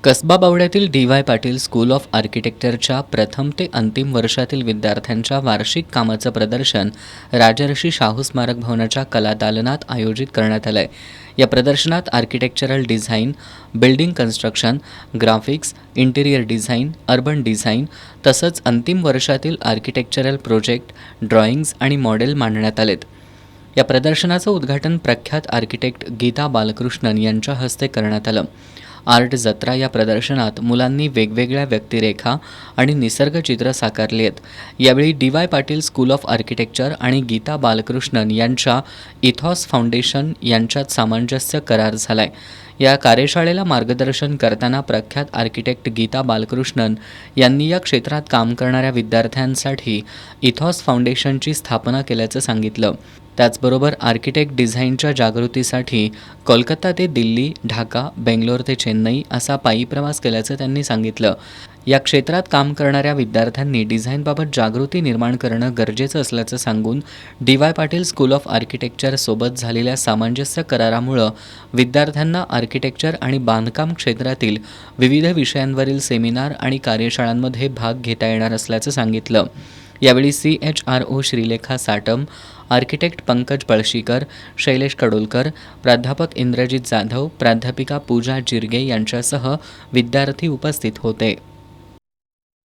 कसबा बावड्यातील D Y. Patil school of आर्किटेक्चरच्या प्रथम ते अंतिम वर्षातील विद्यार्थ्यांच्या वार्षिक कामाचं प्रदर्शन राजर्षी शाहू स्मारक भवनाच्या कला दालनात आयोजित करण्यात आलं आहे. या प्रदर्शनात architectural design, building construction, graphics, interior design, urban design तसंच अंतिम वर्षातील आर्किटेक्चरल प्रोजेक्ट, ड्रॉइंग्ज आणि मॉडेल मांडण्यात आलेत. या प्रदर्शनाचं उद्घाटन प्रख्यात आर्किटेक्ट गीता बालकृष्णन यांच्या हस्ते करण्यात आलं. आर्ट जत्रा या प्रदर्शनात मुलांनी वेगवेगळ्या व्यक्तिरेखा आणि निसर्गचित्र साकारली आहेत. यावेळी DY. Patil school of architecture आणि गीता बालकृष्णन यांच्या इथॉस फाउंडेशन यांच्यात सामंजस्य करार झालाय. या कार्यशाळेला मार्गदर्शन करताना प्रख्यात आर्किटेक्ट गीता बालकृष्णन यांनी या क्षेत्रात काम करणाऱ्या विद्यार्थ्यांसाठी इथॉस फाउंडेशनची स्थापना केल्याचं सांगितलं. त्याचबरोबर आर्किटेक्ट डिझाईनच्या जागृतीसाठी कोलकाता ते दिल्ली, ढाका, बेंगलोर ते चेन्नई असा पायी प्रवास केल्याचं त्यांनी सांगितलं. या क्षेत्रात काम करणाऱ्या विद्यार्थ्यांनी डिझाईनबाबत जागृती निर्माण करणं गरजेचं असल्याचं सांगून डी.वाय. पाटील स्कूल ऑफ आर्किटेक्चरसोबत झालेल्या सामंजस्य करारामुळं विद्यार्थ्यांना आर्किटेक्चर आणि बांधकाम क्षेत्रातील विविध विषयांवरील सेमिनार आणि कार्यशाळांमध्ये भाग घेता येणार असल्याचं सांगितलं. यावेळी CHRO श्रीलेखा साटम, आर्किटेक्ट पंकज पळशीकर, शैलेश कडोलकर, प्राध्यापक इंद्रजित जाधव, प्राध्यापिका पूजा जिरगे यांच्यासह विद्यार्थी उपस्थित होते.